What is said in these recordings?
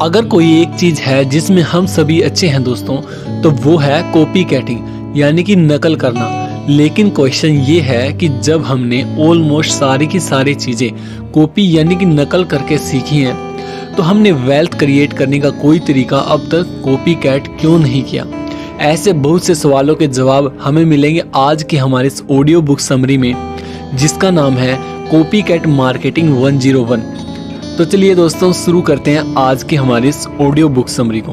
अगर कोई एक चीज है जिसमें हम सभी अच्छे हैं दोस्तों, तो वो है कॉपी कैटिंग यानी कि नकल करना। लेकिन क्वेश्चन ये है कि जब हमने ऑलमोस्ट सारी की सारी चीजें कॉपी यानी कि नकल करके सीखी हैं, तो हमने वेल्थ क्रिएट करने का कोई तरीका अब तक कॉपी कैट क्यों नहीं किया। ऐसे बहुत से सवालों के जवाब हमें मिलेंगे आज की हमारे इस ऑडियो बुक समरी में, जिसका नाम है कॉपी कैट मार्केटिंग 101। तो चलिए दोस्तों शुरू करते हैं आज की हमारी इस ऑडियो बुक समरी को।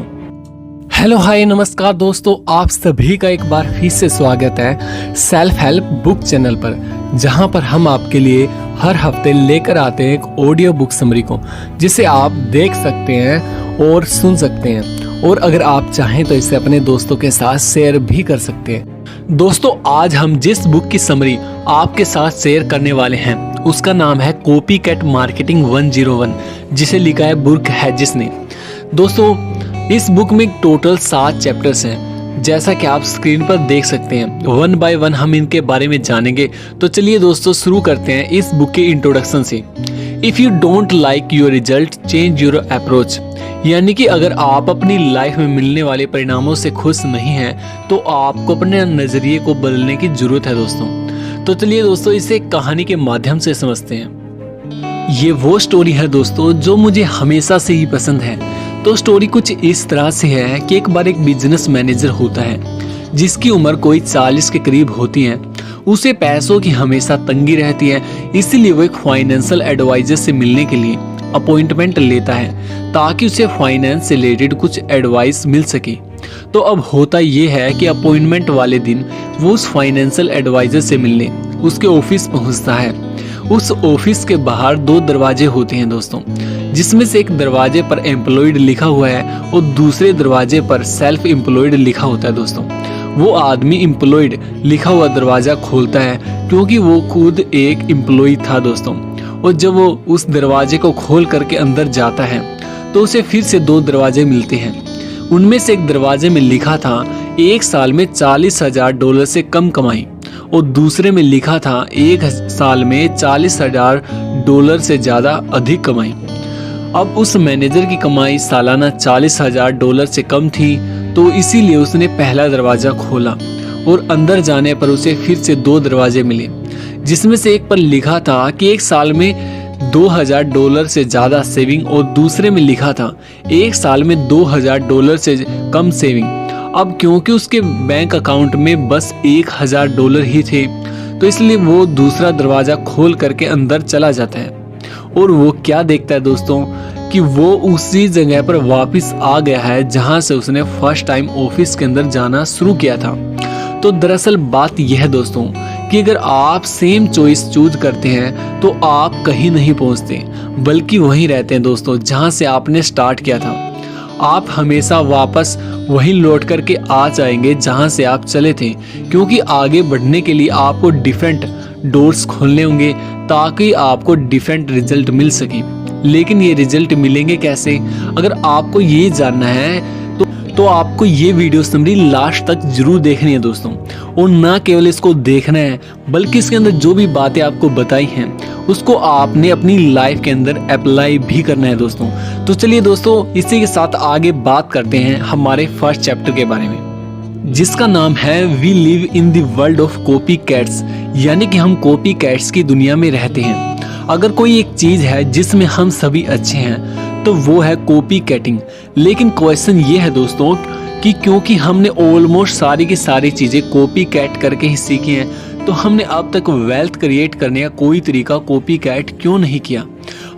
हेलो हाय नमस्कार दोस्तों, आप सभी का एक बार फिर से स्वागत है सेल्फ हेल्प बुक चैनल पर, जहां पर हम आपके लिए हर हफ्ते लेकर आते हैं एक ऑडियो बुक समरी को, जिसे आप देख सकते हैं और सुन सकते हैं, और अगर आप चाहें तो इसे अपने दोस्तों के साथ शेयर भी कर सकते हैं। दोस्तों आज हम जिस बुक की समरी आपके साथ शेयर करने वाले हैं उसका नाम है कॉपी कैट मार्केटिंग 101, जिसे लिखा है बुर्क हेजिस ने। दोस्तों इस बुक में टोटल 7 चैप्टर्स हैं, जैसा कि आप स्क्रीन पर देख सकते हैं। वन बाय वन हम इनके बारे में जानेंगे। तो चलिए दोस्तों शुरू करते हैं इस बुक के इंट्रोडक्शन से। If you don't like your result, change your approach, यानी कि अगर आप अपनी लाइफ में मिलने वाले परिणामों से खुश नहीं हैं, तो आपको अपने नजरिए को बदलने की जरूरत है दोस्तों। तो चलिए दोस्तों इसे कहानी के माध्यम से समझते हैं। ये वो स्टोरी है दोस्तों जो मुझे हमेशा से ही पसंद है। तो स्टोरी कुछ इस तरह से है कि एक बार एक बिजनेस मैनेजर होता है जिसकी उम्र कोई 40 के करीब होती है। उसे पैसों की हमेशा तंगी रहती है, इसीलिए वो एक फाइनेंशियल एडवाइजर से मिलने के लिए अपॉइंटमेंट लेता है ताकि उसे फाइनेंस से रिलेटेड कुछ एडवाइस मिल सके। तो अब होता ये है कि अपॉइंटमेंट वाले दिन वो उस फाइनेंशियल एडवाइजर से मिलने उसके ऑफिस पहुंचता है। उस ऑफिस के बाहर 2 दरवाजे होते हैं दोस्तों, जिसमें से एक दरवाजे पर एम्प्लॉयड लिखा हुआ है और दूसरे दरवाजे पर सेल्फ एम्प्लॉयड लिखा होता है दोस्तों। वो आदमी एम्प्लॉयड लिखा हुआ दरवाजा खोलता है क्योंकि वो खुद एक एम्प्लॉय था दोस्तों। और जब वो उस दरवाजे को खोल करके अंदर जाता है तो उसे फिर से 2 दरवाजे मिलते हैं। उनमें से एक दरवाजे में लिखा था 1 साल में $40,000 से कम कमाई, और दूसरे में लिखा था 1 साल में $40,000 से ज्यादा अधिक कमाई। अब उस मैनेजर की कमाई सालाना $40,000 से कम थी, तो इसीलिए उसने पहला दरवाजा खोला और अंदर जाने पर उसे फिर से 2 दरवाजे मिले, जिसमें से एक पर लिखा था कि 1 साल में $2,000 से ज्यादा सेविंग, और दूसरे में लिखा था 1 साल में $2,000 से कम सेविंग। अब क्योंकि उसके बैंक अकाउंट में बस $1,000 ही थे, तो इसलिए वो दूसरा दरवाजा खोल करके अंदर चला जाता है। और वो क्या देखता है दोस्तों कि वो उसी जगह पर वापस आ गया है जहां से उसने फर्स्ट टाइम ऑफिस के अंदर जाना शुरू किया था। तो दरअसल बात यह है दोस्तों कि अगर आप सेम चॉइस चूज करते हैं तो आप कहीं नहीं पहुंचते, बल्कि वहीं रहते हैं दोस्तों जहां से आपने स्टार्ट किया था। आप हमेशा वापस वहीं लौट करके आ जाएंगे जहां से आप चले थे, क्योंकि आगे बढ़ने के लिए आपको डिफरेंट डोर्स खोलने होंगे ताकि आपको डिफरेंट रिजल्ट मिल सके। लेकिन ये रिजल्ट मिलेंगे कैसे? अगर आपको ये जानना है तो आपको ये वीडियो समरी लास्ट तक जरूर देखनी है दोस्तों। और ना केवल इसको देखना है, बल्कि इसके अंदर जो भी बातें आपको बताई हैं उसको आपने अपनी लाइफ के अंदर अप्लाई भी करना है दोस्तों। तो चलिए दोस्तों इसी के साथ आगे बात करते हैं हमारे फर्स्ट चैप्टर के बारे में, जिसका नाम है we live in the world of copy cats, यानी कि हम कॉपी कैट्स की दुनिया में रहते हैं। अगर कोई एक चीज है जिसमें हम सभी अच्छे हैं तो वो है कॉपी कैटिंग। लेकिन क्वेश्चन ये है दोस्तों कि क्योंकि हमने ऑलमोस्ट सारी की सारी चीजें कॉपी कैट करके ही सीखी हैं, तो हमने अब तक वेल्थ क्रिएट करने का कोई तरीका कॉपी कैट क्यों नहीं किया।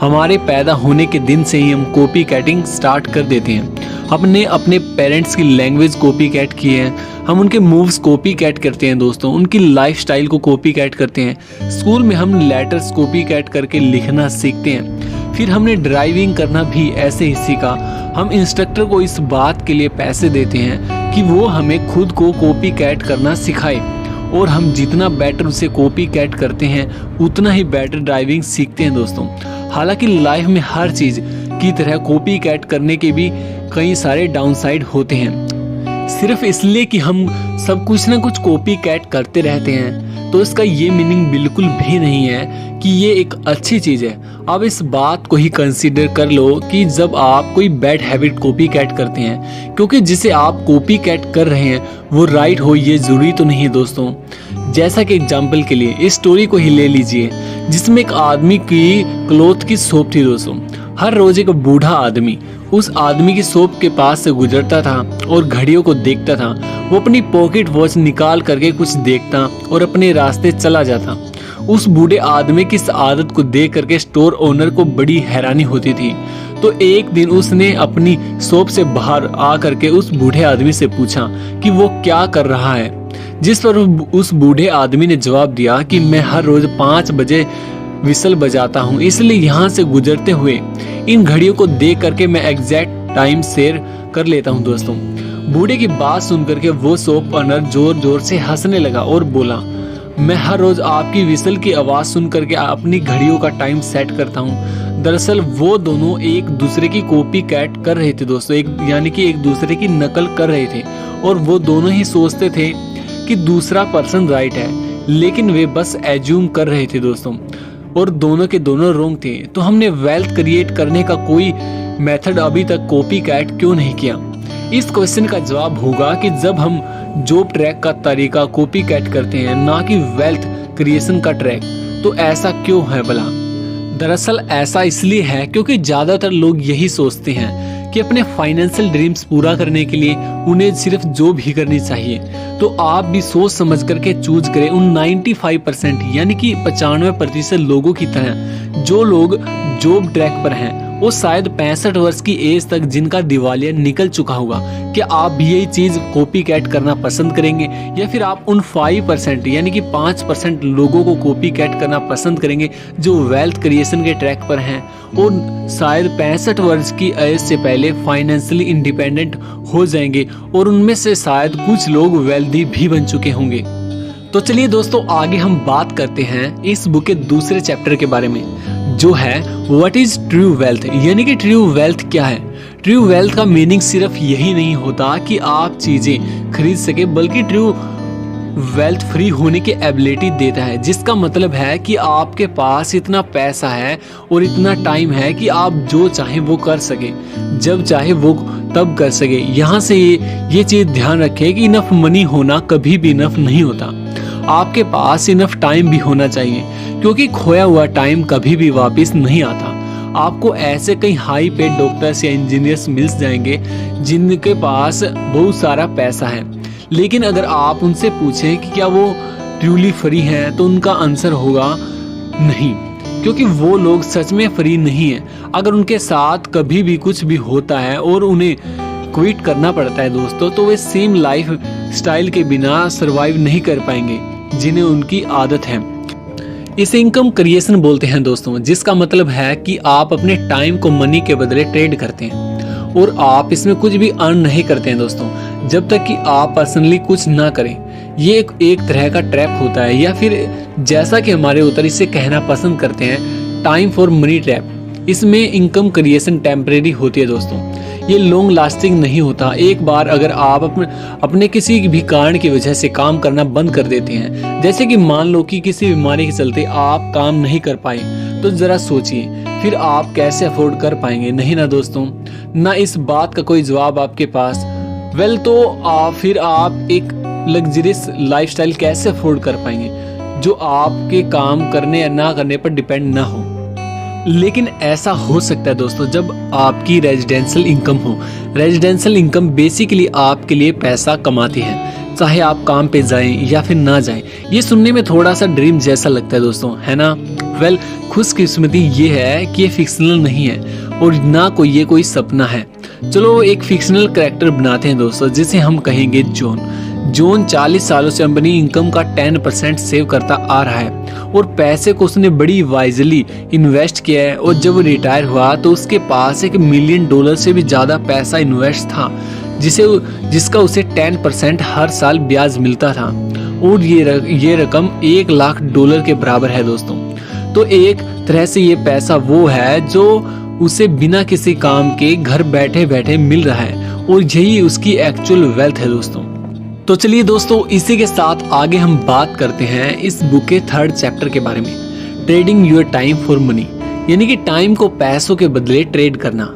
हमारे पैदा होने के दिन से ही हम कॉपी कैटिंग स्टार्ट कर देते हैं। हमने अपने पेरेंट्स की लैंग्वेज कॉपी कैट की है, हम उनके मूव्स कॉपी कैट करते हैं दोस्तों, उनकी लाइफस्टाइल को कॉपी कैट करते हैं। स्कूल में हम लेटर्स कॉपी कैट करके लिखना सीखते हैं। फिर हमने ड्राइविंग करना भी ऐसे ही सीखा। हम इंस्ट्रक्टर को इस बात के लिए पैसे देते हैं कि वो हमें खुद को कॉपी कैट करना सिखाए, और हम जितना बेटर उसे कॉपी कैट करते हैं उतना ही बेटर ड्राइविंग सीखते हैं दोस्तों। हालांकि लाइफ में हर चीज की तरह कॉपी कैट करने के भी कई सारे डाउनसाइड होते हैं। सिर्फ इसलिए कि हम सब कुछ ना कुछ कॉपी कैट करते रहते हैं तो इसका ये मीनिंग बिल्कुल भी नहीं है कि ये एक अच्छी चीज़ है। अब इस बात को ही कंसीडर कर लो कि जब आप कोई बैड हैबिट कॉपी कैट करते हैं, क्योंकि जिसे आप कॉपी कैट कर रहे हैं वो राइट हो ये ज़रूरी तो नहीं है दोस्तों। जैसा कि एग्जाम्पल के लिए इस स्टोरी को ही ले लीजिए, जिसमें एक आदमी की क्लॉथ की शॉप थी दोस्तों। हर रोज एक बूढ़ा आदमी उस आदमी की शॉप के पास से गुजरता था और घड़ियों को देखता था। वो अपनी पॉकेट वॉच निकाल करके कुछ देखता और अपने रास्ते चला जाता। उस बूढ़े आदमी की इस आदत को देख करके स्टोर ओनर को बड़ी हैरानी होती थी। तो एक दिन उसने अपनी शॉप से बाहर आ करके उस बूढ़े आदमी से पूछा कि वो क्या कर रहा है, जिस पर उस बूढ़े आदमी ने जवाब दिया कि मैं हर रोज 5 बजे विसल बजाता हूँ, इसलिए यहाँ से गुजरते हुए इन घड़ियों को देख करके मैं एग्जैक्ट टाइम शेयर कर लेता हूँ दोस्तों। बूढ़े की बात सुन करके वो शॉप ओनर जोर जोर से हंसने लगा और बोला, मैं हर रोज आपकी विसल की आवाज सुन करके अपनी घड़ियों का टाइम सेट करता हूँ। दरअसल वो दोनों एक दूसरे की कॉपी कैट कर रहे थे दोस्तों, यानी कि एक दूसरे की नकल कर रहे थे और वो दोनों ही सोचते थे कि दूसरा पर्सन राइट है, लेकिन वे बस एज्यूम कर रहे थे दोस्तों, और दोनों के दोनों रॉन्ग थे। तो हमने वेल्थ क्रिएट करने का कोई मेथड अभी तक कॉपी कैट क्यों नहीं किया? इस क्वेश्चन का जवाब होगा कि जब हम जॉब ट्रैक का तरीका कॉपी कैट करते हैं, ना कि वेल्थ क्रिएशन का ट्रैक। तो ऐसा क्यों है भला? दरअसल ऐसा इसलिए है क्योंकि ज्यादातर लोग यही सोचते हैं कि अपने फाइनेंशियल ड्रीम्स पूरा करने के लिए उन्हें सिर्फ जॉब ही करनी चाहिए। तो आप भी सोच समझ करके चूज करें उन 95% यानी कि 95% लोगों की तरह। जो लोग जॉब ट्रैक पर हैं वो शायद 65 वर्ष की एज तक जिनका दिवालिया निकल चुका होगा। क्या आप भी यही चीज कॉपी कैट करना पसंद करेंगे, या फिर आप उन 5% यानी कि 5% लोगों को कॉपी कैट करना पसंद करेंगे जो वेल्थ क्रिएशन के ट्रैक पर हैं और शायद 65 वर्ष की एज से पहले फाइनेंशियली इंडिपेंडेंट हो जाएंगे, और उनमें से शायद कुछ लोग वेल्दी भी बन चुके होंगे। तो चलिए दोस्तों, आगे हम बात करते हैं इस बुक के दूसरे चैप्टर के बारे में, जो है व्हाट इज ट्रू वेल्थ, यानी कि ट्रू वेल्थ क्या है। ट्रू वेल्थ का मीनिंग सिर्फ यही नहीं होता कि आप चीजें खरीद सके, बल्कि ट्रू वेल्थ फ्री होने की एबिलिटी देता है, जिसका मतलब है कि आपके पास इतना पैसा है और इतना टाइम है कि आप जो चाहे वो कर सके, जब चाहे वो तब कर सके। यहाँ से ये चीज ध्यान रखें कि इनफ मनी होना कभी भी इनफ नहीं होता। आपके पास इनफ टाइम भी होना चाहिए, क्योंकि खोया हुआ टाइम कभी भी वापस नहीं आता। आपको ऐसे कई हाई पेड डॉक्टर्स या इंजीनियर्स मिल जाएंगे जिनके पास बहुत सारा पैसा है, लेकिन अगर आप उनसे पूछें कि क्या वो ट्रूली फ्री हैं, तो उनका आंसर होगा नहीं, क्योंकि वो लोग सच में फ्री नहीं है। अगर उनके साथ कभी भी कुछ भी होता है और उन्हें क्विट करना पड़ता है दोस्तों, तो वे सेम लाइफ स्टाइल के बिना सरवाइव नहीं कर पाएंगे जिन्हें उनकी आदत है। इसे इनकम क्रिएशन बोलते हैं दोस्तों, जिसका मतलब है कि आप अपने टाइम को मनी के बदले ट्रेड करते हैं और आप इसमें कुछ भी अर्न नहीं करते हैं दोस्तों, जब तक कि आप पर्सनली कुछ ना करें। ये एक तरह का ट्रैप होता है, या फिर जैसा कि हमारे उत्तर इसे कहना पसंद करते हैं, टाइम फॉर मनी ट्रैप। इसमें इनकम क्रिएशन टेम्परेरी होती है दोस्तों, ये लॉन्ग लास्टिंग नहीं होता। एक बार अगर आप अपने किसी भी कारण की वजह से काम करना बंद कर देते हैं, जैसे कि मान लो कि किसी बीमारी के चलते आप काम नहीं कर पाए, तो जरा सोचिए फिर आप कैसे अफोर्ड कर पाएंगे? नहीं ना दोस्तों, ना इस बात का कोई जवाब आपके पास। तो फिर आप एक लग्जरियस लाइफस्टाइल कैसे अफोर्ड कर पाएंगे जो आपके काम करने या ना करने पर डिपेंड ना हो। लेकिन ऐसा हो सकता है दोस्तों जब आपकी रेजिडेंशियल इनकम हो। रेजिडेंशियल इनकम बेसिकली आपके लिए पैसा कमाती है, चाहे आप काम पे जाएं या फिर ना जाएं। ये सुनने में थोड़ा सा ड्रीम जैसा लगता है दोस्तों, है ना? खुशकिस्मती ये है कि ये फिक्शनल नहीं है और ना कोई सपना है। चलो एक फिक्शनल कैरेक्टर बनाते हैं दोस्तों, जिसे हम कहेंगे जॉन 40 सालों से अपनी इनकम का 10% सेव करता आ रहा है और पैसे को उसने बड़ी वाइजली इन्वेस्ट किया है, और जब रिटायर हुआ तो उसके पास $1 मिलियन से भी ज़्यादा पैसा इन्वेस्ट था, जिसका उसे 10% हर साल ब्याज मिलता था, और ये रकम $1 लाख के बराबर है दोस्तों। तो एक तरह से ये पैसा वो है जो उसे बिना किसी काम के घर बैठे बैठे मिल रहा है, और यही उसकी एक्चुअल वेल्थ है दोस्तों। तो चलिए दोस्तों, इसी के साथ आगे हम बात करते हैं इस बुक के 3rd चैप्टर के बारे में, trading your time for money, यानी कि टाइम को पैसों के बदले ट्रेड करना।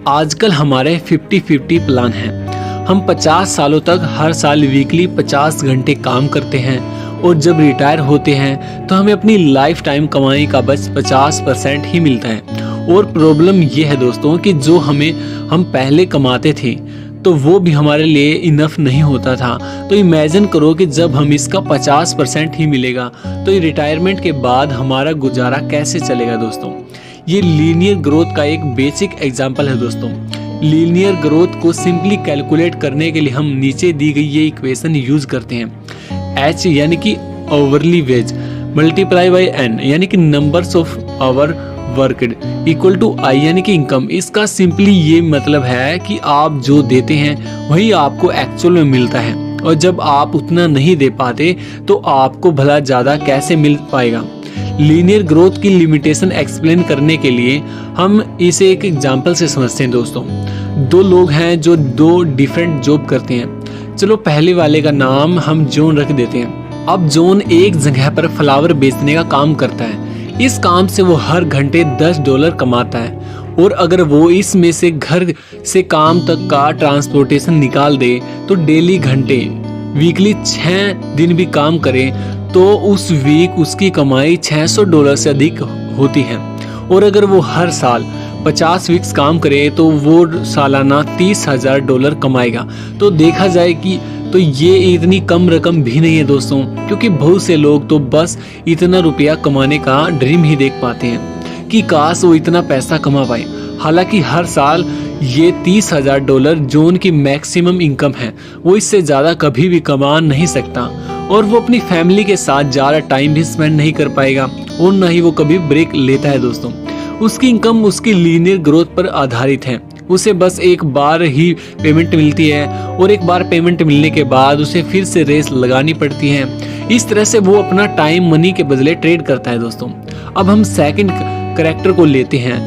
आजकल हमारे 50-50 प्लान हैं। हम 50 सालों तक हर साल वीकली 50 घंटे काम करते हैं और जब रिटायर होते हैं तो हमें अपनी लाइफ टाइम कमाई का बस 50% ही मिलता है। और प्रॉब्लम ये है दोस्तों कि जो हम पहले कमाते थे तो वो भी हमारे लिए इनफ नहीं होता था। तो इमेजिन करो कि जब हम इसका 50% ही मिलेगा तो रिटायरमेंट के बाद हमारा गुजारा कैसे चलेगा दोस्तों। ये लीनियर ग्रोथ का एक बेसिक एग्जाम्पल है दोस्तों। लीनियर ग्रोथ को सिंपली कैलकुलेट करने के लिए हम नीचे दी गई ये इक्वेशन यूज करते हैं। H यानी कि hourly wage multiply by N यानी कि numbers of hour worked equal to I यानी कि इनकम। इसका सिंपली ये मतलब है कि आप जो देते हैं वही आपको एक्चुअल में मिलता है, और जब आप उतना नहीं दे पाते तो आपको भला ज़्यादा कैसे मिल पाएगा। लीनियर ग्रोथ की लिमिटेशन एक्सप्लेन करने के लिए हम इसे एक एग्जांपल से समझते हैं दोस्तों। 2 लोग हैं जो 2 डिफरेंट जॉब करते हैं। चलो पहले वाले का नाम हम जॉन रख देते हैं। अब जॉन एक जगह पर फ्लावर बेचने का काम करता है। इस काम से वो हर घंटे $10 कमाता है, और अगर वो इसमें से घर से काम तक का ट्रांसपोर्टेशन निकाल दे तो डेली घंटे वीकली 6 दिन भी काम करे तो उस वीक उसकी कमाई $600 से अधिक होती है। और अगर वो हर साल 50 वीक्स काम करे तो वो सालाना $30,000 कमाएगा। तो देखा जाए कि तो ये इतनी कम रकम भी नहीं है दोस्तों, क्योंकि बहुत से लोग तो बस इतना रुपया कमाने का ड्रीम ही देख पाते हैं कि काश वो इतना पैसा कमा पाए। हालांकि हर साल ये $30,000 जॉन की मैक्सिमम इनकम है। वो इससे ज़्यादा कभी भी कमा नहीं सकता, और वो अपनी फैमिली के साथ ज़्यादा टाइम भी स्पेंड नहीं कर पाएगा, और ना ही वो कभी ब्रेक लेता है दोस्तों। उसकी इनकम उसकी लीनियर ग्रोथ पर आधारित है। उसे बस एक बार ही पेमेंट मिलती है, और एक बार पेमेंट मिलने के बाद उसे फिर से रेस लगानी पड़ती है। इस तरह से वो अपना टाइम मनी के बदले ट्रेड करता है दोस्तों। अब हम सेकंड कैरेक्टर को लेते हैं।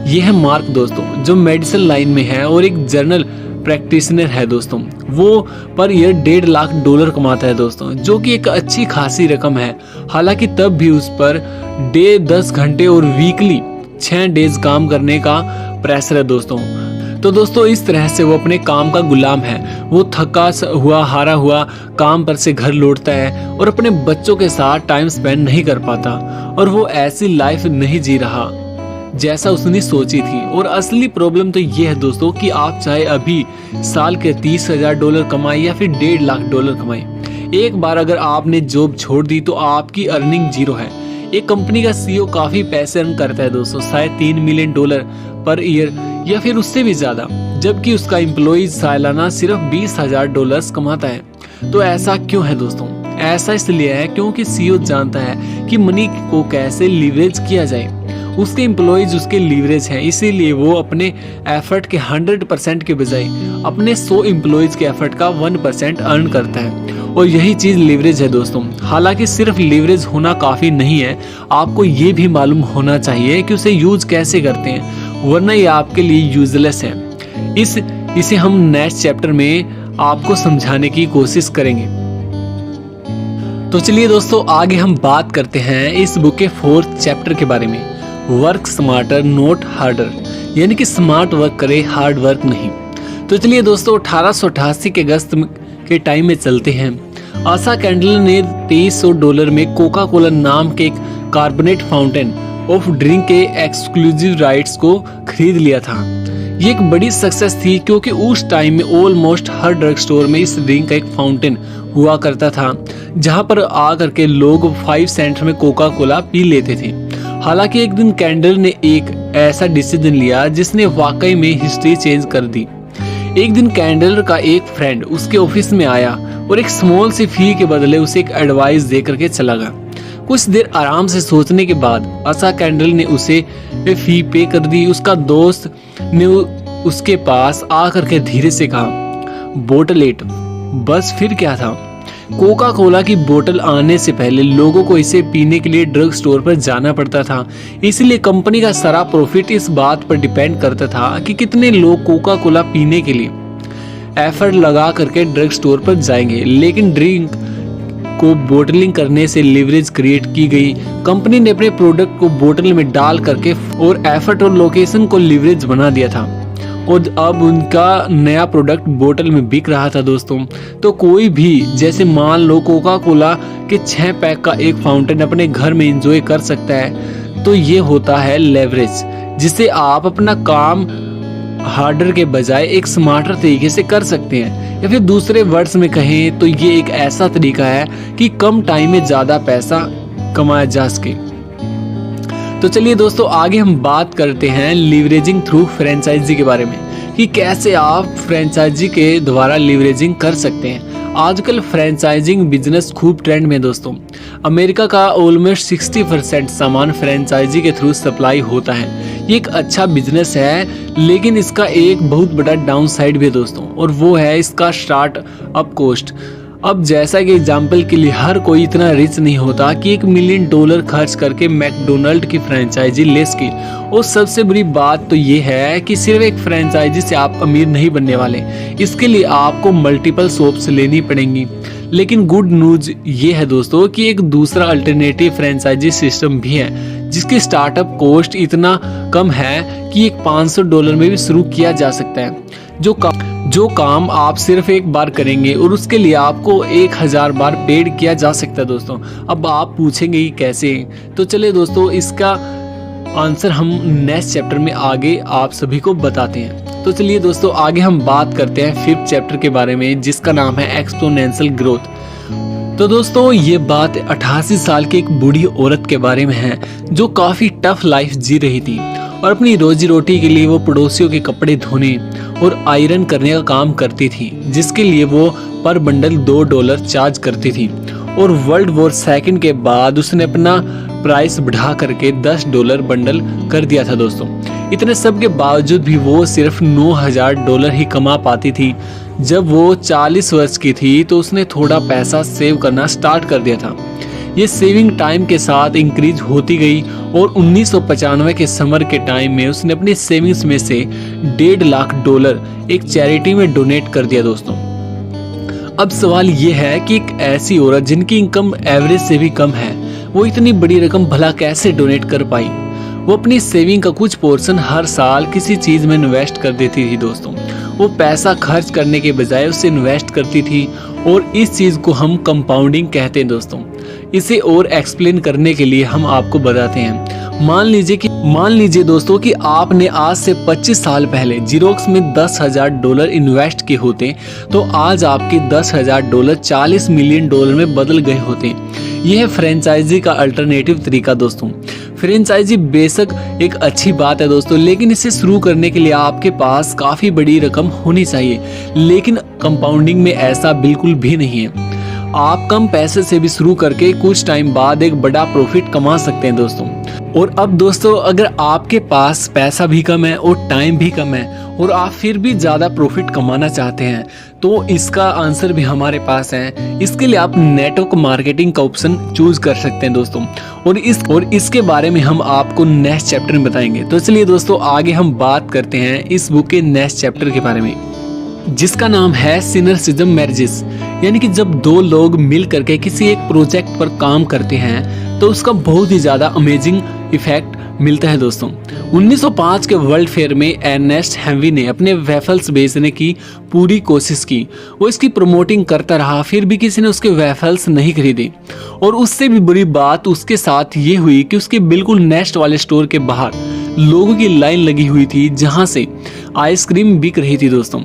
ये है मार्क दोस्तों, जो मेडिसिन लाइन में है और एक जर्नल प्रैक्टिशनर है दोस्तों। वो पर ईयर $1.5 लाख कमाता है दोस्तों, जो कि एक अच्छी खासी रकम है। हालांकि तब भी उस पर डे 10 घंटे और वीकली 6 डेज काम करने का प्रेशर है दोस्तों। तो दोस्तों इस तरह से वो अपने काम का गुलाम है। वो थका हुआ हारा हुआ काम पर से घर लौटता है और अपने बच्चों के साथ टाइम स्पेंड नहीं कर पाता, और वो ऐसी लाइफ नहीं जी रहा जैसा उसने सोची थी। और असली प्रॉब्लम तो ये है दोस्तों कि आप चाहे अभी साल के $30,000 कमाए या फिर $1.5 लाख कमाए, एक बार अगर आपने जॉब छोड़ दी तो आपकी अर्निंग जीरो है। एक कंपनी का सीईओ काफी पैसे अर्न करता है दोस्तों, शायद $3 मिलियन पर ईयर या फिर उससे भी ज्यादा, जबकि उसका एम्प्लॉइज सालाना सिर्फ $20,000 कमाता है। तो ऐसा क्यों है दोस्तों? ऐसा इसलिए है क्योंकि सीईओ जानता है कि मनी को कैसे लीवरेज किया जाए। उसके एम्प्लॉइज उसके लीवरेज हैं, इसीलिए वो अपने एफर्ट के 100% के बजाय अपने 100 एम्प्लॉइज के एफर्ट का 1% अर्न करता है, और यही चीज लीवरेज है दोस्तों। हालांकि सिर्फ लीवरेज होना काफी नहीं है, आपको ये भी मालूम होना चाहिए कि उसे यूज कैसे करते हैं, वरना ये आपके लिए यूजलेस है। इसे हम नेक्स्ट चैप्टर में आपको समझाने की कोशिश करेंगे। तो चलिए दोस्तों, आगे हम बात करते हैं इस बुक के 4th चैप्टर के बारे में, वर्क स्मार्टर नॉट हार्डर, यानी कि स्मार्ट वर्क करे, हार्ड वर्क नहीं। तो चलिए दोस्तों, 1888 के अगस्त के टाइम में चलते हैं। आशा कैंडल ने $2300 में कोका कोला नाम के एक कार्बोनेट फाउंटेन ऑफ ड्रिंक के एक्सक्लूसिव राइट्स को खरीद लिया था। ये एक बड़ी सक्सेस थी, क्योंकि उस टाइम में ऑलमोस्ट हर ड्रग स्टोर में इस ड्रिंक का एक फाउंटेन हुआ करता था, जहां पर आकर के लोग 5 सेंट में कोका कोला पी लेते थे। हालांकि एक दिन कैंडल ने एक ऐसा डिसीजन लिया जिसने वाकई में हिस्ट्री चेंज कर दी। एक दिन कैंडल का एक फ्रेंड उसके ऑफिस में आया और एक स्मॉल सी फी के बदले उसे एक एडवाइस दे करके चला गया। कुछ देर आराम से सोचने के बाद आशा कैंडल ने उसे फी पे कर दी। उसका दोस्त ने उसके पास आकर के धीरे से कहा, बोतल 8। बस फिर क्या था, कोका कोला की बोतल आने से पहले लोगों को इसे पीने के लिए ड्रग स्टोर पर जाना पड़ता था, इसलिए कंपनी का सारा प्रॉफिट इस बात पर डिपेंड करता था कि कितने लोग कोका कोला पीने के लिए एफर्ट लगा करके ड्रग स्टोर पर जाएंगे, लेकिन ड्रिंक को बोटलिंग करने से लीवरेज क्रिएट की गई। कंपनी ने अपने प्रोडक्ट को बोतल में डाल करके और एफर्ट और लोकेशन को लीवरेज बना दिया था और अब उनका नया प्रोडक्ट बोतल में बिक रहा था दोस्तों। तो कोई भी, जैसे मान लो कोका कोला के 6 पैक का एक फाउंटेन अपने घर में एंजॉय कर सकता है, तो ये होता है लेवरेज, जिससे आप अपना काम हार्डर के बजाय एक स्मार्टर तरीके से कर सकते हैं, या फिर दूसरे वर्ड्स में कहें तो ये एक ऐसा तरीका है कि कम टाइम में ज़्यादा पैसा कमाया जा सके। तो चलिए दोस्तों, आगे हम बात करते हैं लीवरेजिंग थ्रू फ्रेंचाइजी के बारे में, कि कैसे आप फ्रेंचाइजी के द्वारा लीवरेजिंग कर सकते हैं। आजकल फ्रेंचाइजिंग बिजनेस खूब ट्रेंड में दोस्तों। अमेरिका का ऑलमोस्ट 60% सामान फ्रेंचाइजी के थ्रू सप्लाई होता है। ये एक अच्छा बिजनेस है, लेकिन इसका एक बहुत बड़ा डाउन साइड भी है दोस्तों, और वो है इसका स्टार्ट अप कॉस्ट। अब जैसा कि एग्जाम्पल के लिए हर कोई इतना रिच नहीं होता कि $1 मिलियन खर्च करके मैकडोनल्ड की फ्रेंचाइजी ले सके। और सबसे बुरी बात तो ये है कि सिर्फ एक फ्रेंचाइजी से आप अमीर नहीं बनने वाले, इसके लिए आपको मल्टीपल शॉप्स लेनी पड़ेंगी। लेकिन गुड न्यूज ये है दोस्तों कि एक दूसरा अल्टरनेटिव फ्रेंचाइजी सिस्टम भी है, जिसकी स्टार्टअप कॉस्ट इतना कम है कि एक $500 में भी शुरू किया जा सकता है। जो काम आप सिर्फ एक बार करेंगे और उसके लिए आपको 1000 बार पेड किया जा सकता है दोस्तों। अब आप पूछेंगे कि कैसे, तो चलिए दोस्तों, इसका आंसर हम नेक्स्ट चैप्टर में आगे आप सभी को बताते हैं। तो चलिए दोस्तों, आगे हम बात करते हैं 5th चैप्टर के बारे में, जिसका नाम है एक्सपोनेंशियल ग्रोथ। तो दोस्तों, ये बात 88 साल की एक बूढ़ी औरत के बारे में है, जो काफी टफ लाइफ जी रही थी और अपनी रोजी रोटी के लिए वो पड़ोसियों के कपड़े धोने और आयरन करने का काम करती थी, जिसके लिए वो पर बंडल $2 चार्ज करती थी। और वर्ल्ड वॉर 2 के बाद उसने अपना प्राइस बढ़ा करके $10 बंडल कर दिया था दोस्तों। इतने सब के बावजूद भी वो सिर्फ $9000 ही कमा पाती थी। जब वो 40 वर्ष की थी तो उसने थोड़ा पैसा सेव करना स्टार्ट कर दिया था। ये सेविंग टाइम के साथ इंक्रीज होती गई और 1995 के समर के टाइम में उसने अपनी सेविंग्स में से $1.5 लाख एक चैरिटी में डोनेट कर दिया दोस्तों। अब सवाल ये है कि एक ऐसी औरत जिनकी इनकम एवरेज से भी कम है, वो इतनी बड़ी रकम भला कैसे डोनेट कर पाई। वो अपनी सेविंग का कुछ पोर्शन हर साल किसी चीज में इन्वेस्ट कर देती थी दोस्तों। वो पैसा खर्च करने के बजाय उसे इन्वेस्ट करती थी, और इस चीज को हम कंपाउंडिंग कहते हैं दोस्तों। इसे और एक्सप्लेन करने के लिए हम आपको बताते हैं। मान लीजिए दोस्तों कि आपने आज से 25 साल पहले जीरोक्स में $10,000 इन्वेस्ट किए होते, तो आज आपके $10,000 $40 मिलियन में बदल गए होते। यह है फ्रेंचाइजी का अल्टरनेटिव तरीका दोस्तों। फ्रेंचाइजी बेशक एक अच्छी बात है दोस्तों, लेकिन इसे शुरू करने के लिए आपके पास काफी बड़ी रकम होनी चाहिए। लेकिन कंपाउंडिंग में ऐसा बिल्कुल भी नहीं है। आप कम पैसे से भी शुरू करके कुछ टाइम बाद एक बड़ा प्रॉफिट कमा सकते हैं दोस्तों। और अब दोस्तों, अगर आपके पास पैसा भी कम है और टाइम भी कम है और आप फिर भी ज़्यादा प्रॉफिट कमाना चाहते हैं, तो इसका आंसर भी हमारे पास है। इसके लिए आप नेटवर्क मार्केटिंग का ऑप्शन चूज कर सकते हैं दोस्तों, और इसके बारे में हम आपको नेक्स्ट चैप्टर में बताएंगे। तो चलिए दोस्तों, आगे हम बात करते हैं इस बुक के नेक्स्ट चैप्टर के बारे में, जिसका नाम है सिनर्जिज्म मैरिजेस। यानी कि जब दो लोग मिल करके किसी एक प्रोजेक्ट पर काम करते हैं तो उसका बहुत ही ज्यादा अमेजिंग इफेक्ट मिलता है दोस्तों। 1905 के वर्ल्ड फेयर में अर्नेस्ट हेनरी ने अपने वेफल्स बेचने की पूरी कोशिश की। वो इसकी प्रमोटिंग करता रहा, फिर भी किसी ने उसके वेफल्स नहीं खरीदे। और उससे भी बुरी बात उसके साथ ये हुई कि उसके बिल्कुल नेक्स्ट वाले स्टोर के बाहर लोगों की लाइन लगी हुई थी, जहां से आइसक्रीम बिक रही थी दोस्तों।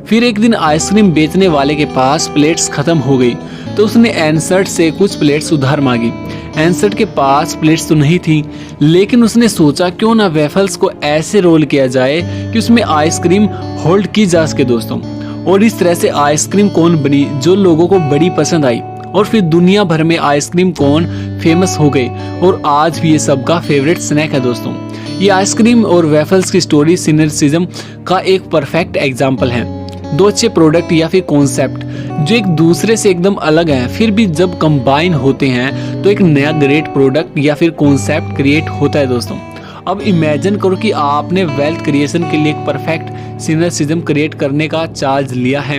फिर एक दिन आइसक्रीम बेचने वाले के पास प्लेट्स खत्म हो गई, तो उसने एनसर्ट से कुछ प्लेट्स उधार मांगी। एनसर्ट के पास प्लेट्स तो नहीं थी, लेकिन उसने सोचा क्यों ना वेफल्स को ऐसे रोल किया जाए कि उसमें आइसक्रीम होल्ड की जा सके दोस्तों। और इस तरह से आइसक्रीम कोन बनी जो लोगों को बड़ी पसंद आई, और फिर दुनिया भर में आइसक्रीम कोन फेमस हो गए और आज भी ये सबका फेवरेट स्नैक है दोस्तों। ये आइसक्रीम और वेफल्स की स्टोरी सिनर्जिज्म का एक परफेक्ट एग्जाम्पल है। दो अच्छे प्रोडक्ट या फिर कॉन्सेप्ट जो एक दूसरे से एकदम अलग है, फिर भी जब कंबाइन होते हैं तो एक नया ग्रेट प्रोडक्ट या फिर कॉन्सेप्ट क्रिएट होता है दोस्तों। अब इमेजिन करो कि आपने वेल्थ क्रिएशन के लिए एक परफेक्ट सिनर्जिज्म क्रिएट करने का चार्ज लिया है,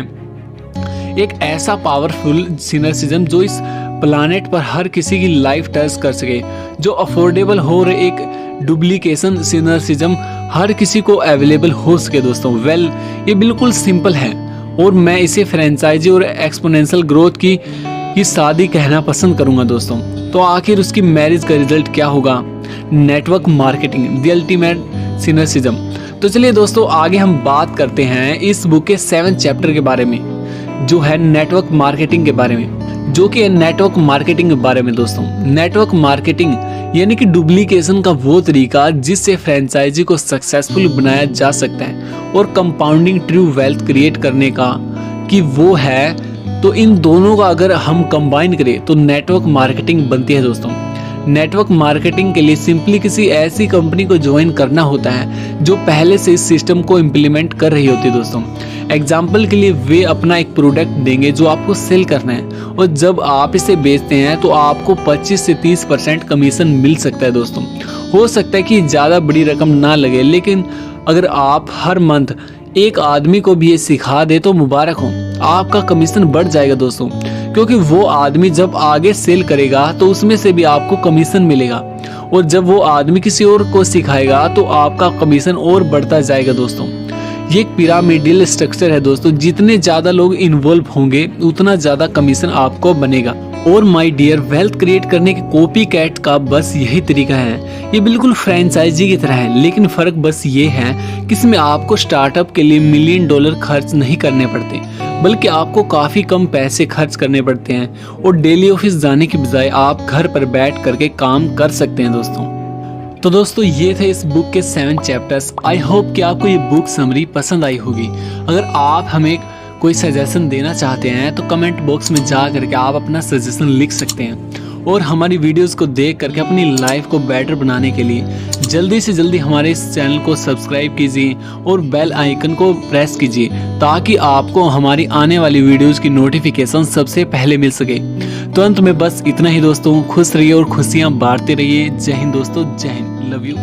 एक ऐसा पावरफुल सिनर्जिज्म जो इस प्लानेट पर हर किसी की लाइफ टच कर सके, जो अफोर्डेबल हो और एक डुप्लीकेशन सिनर्जिज्म हर किसी को अवेलेबल हो सके दोस्तों। वेल, ये बिल्कुल सिंपल है और मैं इसे फ्रेंचाइजी और एक्सपोनेंशियल ग्रोथ की शादी कहना पसंद करूंगा दोस्तों। तो आखिर उसकी मैरिज का रिजल्ट क्या होगा? Network marketing, the ultimate synergism. तो चलिए दोस्तों, आगे हम बात करते हैं इस बुक के 7 चैप्टर के बारे में, जो है नेटवर्क मार्केटिंग के बारे में, जो कि नेटवर्क मार्केटिंग के बारे में दोस्तों। नेटवर्क मार्केटिंग यानी कि डुप्लीकेशन का वो तरीका जिससे फ्रेंचाइजी को सक्सेसफुल बनाया जा सकता है और कंपाउंडिंग ट्रू वेल्थ क्रिएट करने का कि वो है। तो इन दोनों का अगर हम कंबाइन करें तो नेटवर्क मार्केटिंग बनती है दोस्तों। नेटवर्क मार्केटिंग के लिए सिंपली किसी ऐसी कंपनी को ज्वाइन करना होता है जो पहले से इस सिस्टम को इम्प्लीमेंट कर रही होती है दोस्तों। एग्जाम्पल के लिए वे अपना एक प्रोडक्ट देंगे जो आपको सेल करना है और जब आप इसे बेचते हैं तो आपको 25 से 30% कमीशन मिल सकता है दोस्तों। हो सकता है कि ज़्यादा बड़ी रकम ना लगे, लेकिन अगर आप हर मंथ एक आदमी को भी ये सिखा दे तो मुबारक हो, आपका कमीशन बढ़ जाएगा दोस्तों, क्योंकि वो आदमी जब आगे सेल करेगा तो उसमें से भी आपको कमीशन मिलेगा और जब वो आदमी किसी और को सिखाएगा तो आपका कमीशन और बढ़ता जाएगा दोस्तों। ये एक पिरामिडल स्ट्रक्चर है दोस्तों, जितने ज़्यादा लोग इन्वॉल्व होंगे उतना ज़्यादा कमीशन आपको बनेगा। और माय डियर, वेल्थ क्रिएट करने के कॉपी कैट का बस यही तरीका है। ये बिल्कुल फ्रेंचाइजी की तरह है, लेकिन फ़र्क बस ये है कि इसमें आपको स्टार्टअप के लिए $1 मिलियन खर्च नहीं करने पड़ते, बल्कि आपको काफ़ी कम पैसे खर्च करने पड़ते हैं और डेली ऑफिस जाने की बजाय आप घर पर बैठ करके काम कर सकते हैं दोस्तों। तो दोस्तों, ये थे इस बुक के 7 चैप्टर्स। आई होप कि आपको ये बुक समरी पसंद आई होगी। अगर आप हमें कोई सजेशन देना चाहते हैं तो कमेंट बॉक्स में जा करके आप अपना सजेशन लिख सकते हैं और हमारी वीडियोस को देख करके अपनी लाइफ को बेटर बनाने के लिए जल्दी से जल्दी हमारे इस चैनल को सब्सक्राइब कीजिए और बेल आइकन को प्रेस कीजिए, ताकि आपको हमारी आने वाली वीडियोस की नोटिफिकेशन सबसे पहले मिल सके। तो अंत में बस इतना ही दोस्तों, खुश रहिए और खुशियाँ बांटते रहिए। जय हिंद दोस्तों, जय हिंद, लव यू।